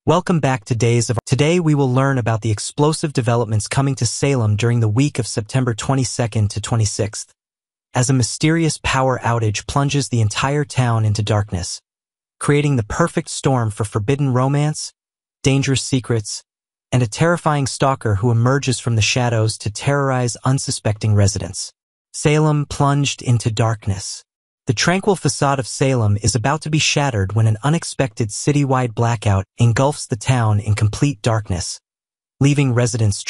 Welcome back to Today we will learn about the explosive developments coming to Salem during the week of September 22nd to 26th, as a mysterious power outage plunges the entire town into darkness, creating the perfect storm for forbidden romance, dangerous secrets, and a terrifying stalker who emerges from the shadows to terrorize unsuspecting residents. Salem plunged into darkness. The tranquil facade of Salem is about to be shattered when an unexpected citywide blackout engulfs the town in complete darkness, leaving residents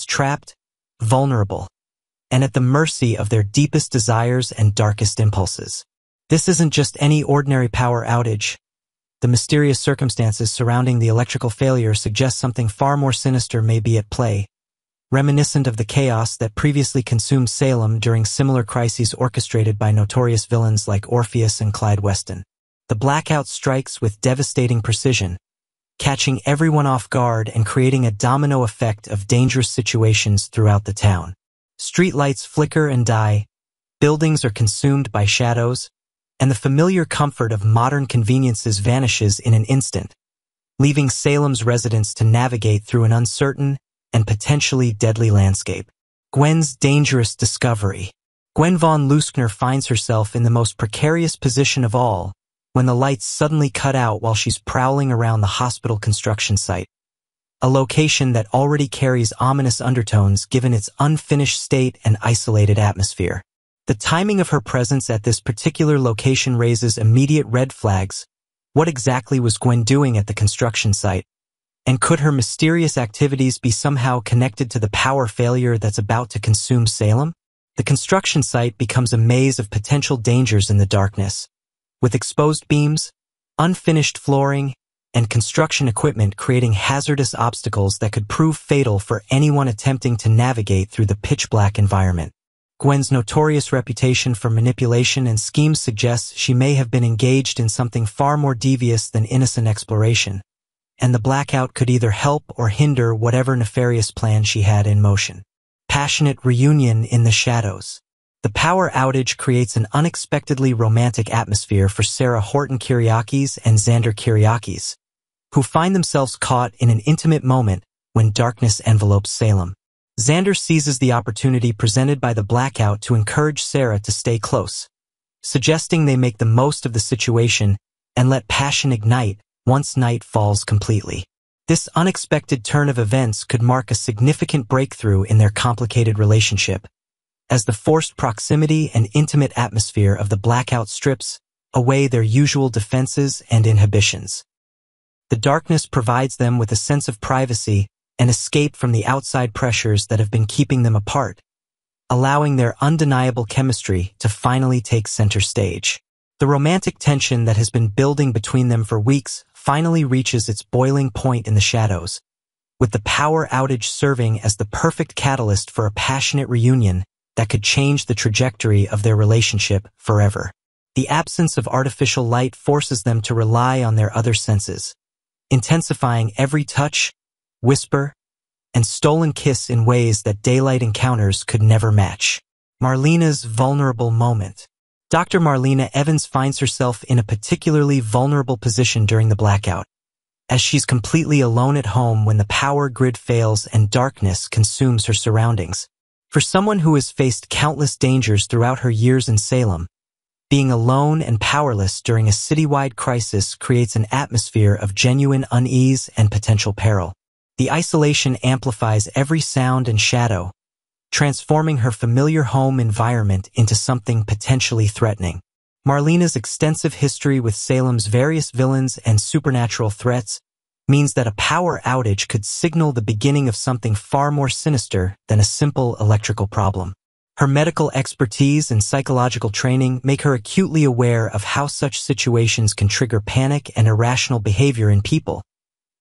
trapped, vulnerable, and at the mercy of their deepest desires and darkest impulses. This isn't just any ordinary power outage. The mysterious circumstances surrounding the electrical failure suggest something far more sinister may be at play, reminiscent of the chaos that previously consumed Salem during similar crises orchestrated by notorious villains like Orpheus and Clyde Weston. The blackout strikes with devastating precision, catching everyone off guard and creating a domino effect of dangerous situations throughout the town. Streetlights flicker and die, buildings are consumed by shadows, and the familiar comfort of modern conveniences vanishes in an instant, leaving Salem's residents to navigate through an uncertain and potentially deadly landscape. Gwen's dangerous discovery. Gwen von Leuskner finds herself in the most precarious position of all when the lights suddenly cut out while she's prowling around the hospital construction site, a location that already carries ominous undertones given its unfinished state and isolated atmosphere. The timing of her presence at this particular location raises immediate red flags. What exactly was Gwen doing at the construction site? And could her mysterious activities be somehow connected to the power failure that's about to consume Salem? The construction site becomes a maze of potential dangers in the darkness, with exposed beams, unfinished flooring, and construction equipment creating hazardous obstacles that could prove fatal for anyone attempting to navigate through the pitch-black environment. Gwen's notorious reputation for manipulation and schemes suggests she may have been engaged in something far more devious than innocent exploration, and the blackout could either help or hinder whatever nefarious plan she had in motion. Passionate reunion in the shadows. The power outage creates an unexpectedly romantic atmosphere for Sarah Horton-Kyriakis and Xander Kyriakis, who find themselves caught in an intimate moment when darkness envelopes Salem. Xander seizes the opportunity presented by the blackout to encourage Sarah to stay close, suggesting they make the most of the situation and let passion ignite once night falls completely. This unexpected turn of events could mark a significant breakthrough in their complicated relationship, as the forced proximity and intimate atmosphere of the blackout strips away their usual defenses and inhibitions. The darkness provides them with a sense of privacy and escape from the outside pressures that have been keeping them apart, allowing their undeniable chemistry to finally take center stage. The romantic tension that has been building between them for weeks finally reaches its boiling point in the shadows, with the power outage serving as the perfect catalyst for a passionate reunion that could change the trajectory of their relationship forever. The absence of artificial light forces them to rely on their other senses, intensifying every touch, whisper, and stolen kiss in ways that daylight encounters could never match. Marlena's vulnerable moment. Dr. Marlena Evans finds herself in a particularly vulnerable position during the blackout, as she's completely alone at home when the power grid fails and darkness consumes her surroundings. For someone who has faced countless dangers throughout her years in Salem, being alone and powerless during a citywide crisis creates an atmosphere of genuine unease and potential peril. The isolation amplifies every sound and shadow, transforming her familiar home environment into something potentially threatening. Marlena's extensive history with Salem's various villains and supernatural threats means that a power outage could signal the beginning of something far more sinister than a simple electrical problem. Her medical expertise and psychological training make her acutely aware of how such situations can trigger panic and irrational behavior in people.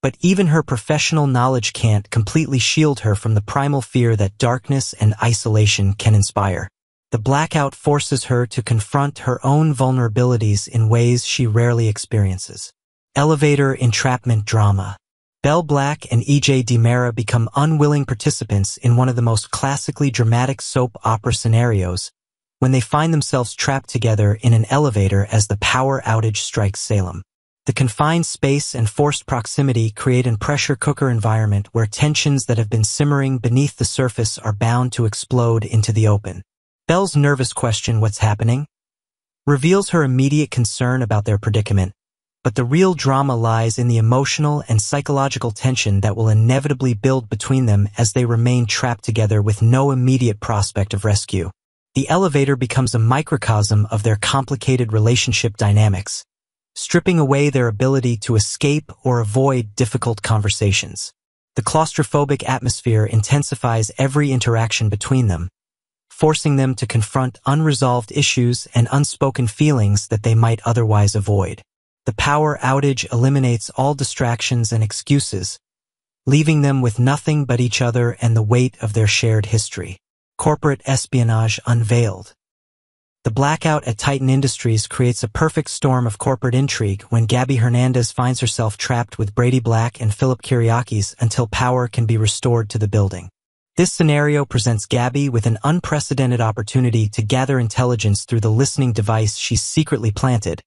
But even her professional knowledge can't completely shield her from the primal fear that darkness and isolation can inspire. The blackout forces her to confront her own vulnerabilities in ways she rarely experiences. Elevator entrapment drama. Belle Black and E.J. DiMera become unwilling participants in one of the most classically dramatic soap opera scenarios when they find themselves trapped together in an elevator as the power outage strikes Salem. The confined space and forced proximity create a pressure cooker environment where tensions that have been simmering beneath the surface are bound to explode into the open. Belle's nervous question, "What's happening?" reveals her immediate concern about their predicament, but the real drama lies in the emotional and psychological tension that will inevitably build between them as they remain trapped together with no immediate prospect of rescue. The elevator becomes a microcosm of their complicated relationship dynamics, stripping away their ability to escape or avoid difficult conversations. The claustrophobic atmosphere intensifies every interaction between them, forcing them to confront unresolved issues and unspoken feelings that they might otherwise avoid. The power outage eliminates all distractions and excuses, leaving them with nothing but each other and the weight of their shared history. Corporate espionage unveiled. The blackout at Titan Industries creates a perfect storm of corporate intrigue when Gabby Hernandez finds herself trapped with Brady Black and Philip Kiriakis until power can be restored to the building. This scenario presents Gabby with an unprecedented opportunity to gather intelligence through the listening device she's secretly planted,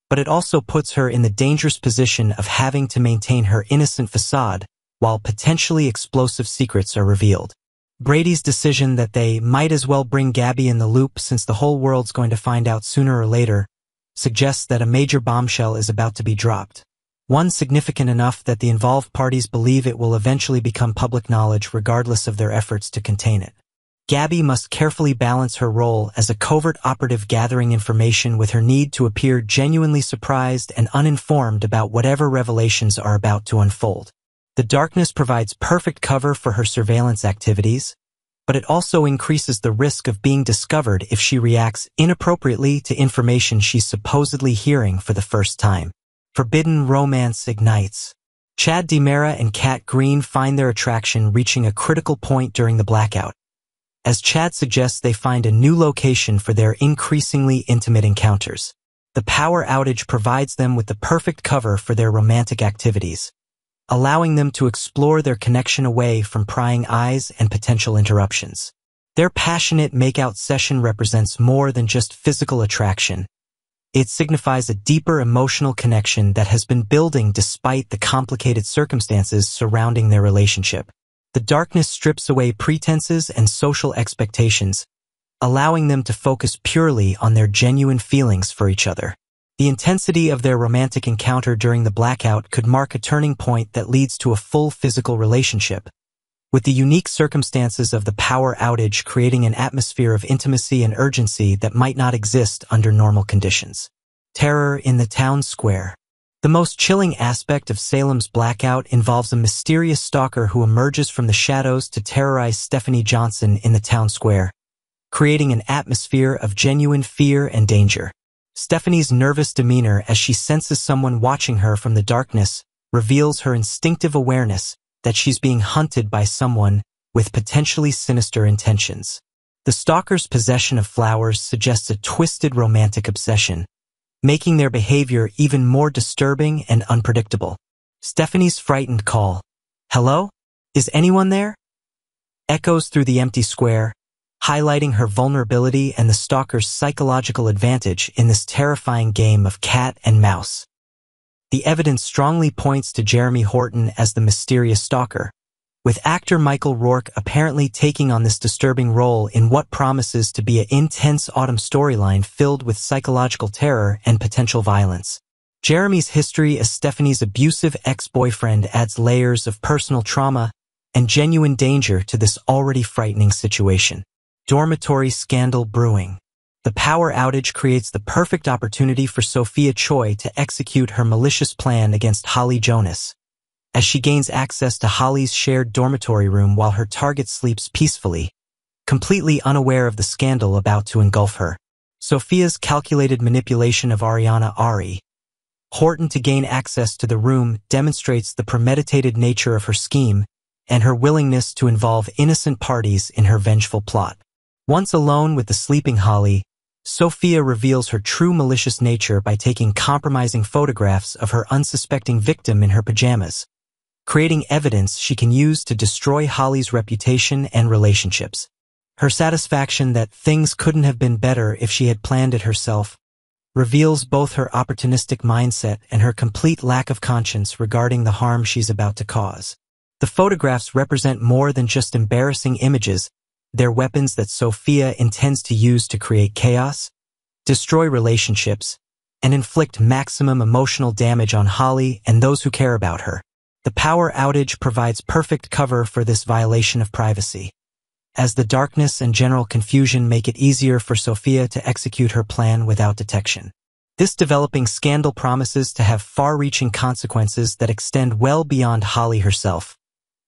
but it also puts her in the dangerous position of having to maintain her innocent facade while potentially explosive secrets are revealed. Brady's decision that they might as well bring Gabby in the loop since the whole world's going to find out sooner or later suggests that a major bombshell is about to be dropped. One significant enough that the involved parties believe it will eventually become public knowledge regardless of their efforts to contain it. Gabby must carefully balance her role as a covert operative gathering information with her need to appear genuinely surprised and uninformed about whatever revelations are about to unfold. The darkness provides perfect cover for her surveillance activities, but it also increases the risk of being discovered if she reacts inappropriately to information she's supposedly hearing for the first time. Forbidden romance ignites. Chad DiMera and Kat Green find their attraction reaching a critical point during the blackout, as Chad suggests they find a new location for their increasingly intimate encounters. The power outage provides them with the perfect cover for their romantic activities, allowing them to explore their connection away from prying eyes and potential interruptions. Their passionate makeout session represents more than just physical attraction. It signifies a deeper emotional connection that has been building despite the complicated circumstances surrounding their relationship. The darkness strips away pretenses and social expectations, allowing them to focus purely on their genuine feelings for each other. The intensity of their romantic encounter during the blackout could mark a turning point that leads to a full physical relationship, with the unique circumstances of the power outage creating an atmosphere of intimacy and urgency that might not exist under normal conditions. Terror in the town square. The most chilling aspect of Salem's blackout involves a mysterious stalker who emerges from the shadows to terrorize Stephanie Johnson in the town square, creating an atmosphere of genuine fear and danger. Stephanie's nervous demeanor as she senses someone watching her from the darkness reveals her instinctive awareness that she's being hunted by someone with potentially sinister intentions. The stalker's possession of flowers suggests a twisted romantic obsession, making their behavior even more disturbing and unpredictable. Stephanie's frightened call, "Hello? Is anyone there?" echoes through the empty square, highlighting her vulnerability and the stalker's psychological advantage in this terrifying game of cat and mouse. The evidence strongly points to Jeremy Horton as the mysterious stalker, with actor Michael Rourke apparently taking on this disturbing role in what promises to be an intense autumn storyline filled with psychological terror and potential violence. Jeremy's history as Stephanie's abusive ex-boyfriend adds layers of personal trauma and genuine danger to this already frightening situation. Dormitory scandal brewing. The power outage creates the perfect opportunity for Sophia Choi to execute her malicious plan against Holly Jonas, as she gains access to Holly's shared dormitory room while her target sleeps peacefully, completely unaware of the scandal about to engulf her. Sophia's calculated manipulation of Ariana Ari Horton to gain access to the room demonstrates the premeditated nature of her scheme and her willingness to involve innocent parties in her vengeful plot. Once alone with the sleeping Holly, Sophia reveals her true malicious nature by taking compromising photographs of her unsuspecting victim in her pajamas, creating evidence she can use to destroy Holly's reputation and relationships. Her satisfaction that things couldn't have been better if she had planned it herself reveals both her opportunistic mindset and her complete lack of conscience regarding the harm she's about to cause. The photographs represent more than just embarrassing images. They're weapons that Sophia intends to use to create chaos, destroy relationships, and inflict maximum emotional damage on Holly and those who care about her. The power outage provides perfect cover for this violation of privacy, as the darkness and general confusion make it easier for Sophia to execute her plan without detection. This developing scandal promises to have far-reaching consequences that extend well beyond Holly herself,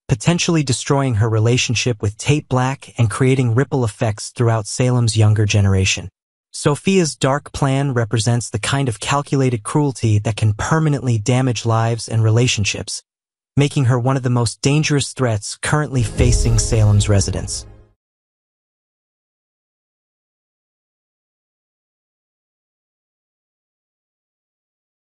potentially destroying her relationship with Tate Black and creating ripple effects throughout Salem's younger generation. Sophia's dark plan represents the kind of calculated cruelty that can permanently damage lives and relationships, making her one of the most dangerous threats currently facing Salem's residents.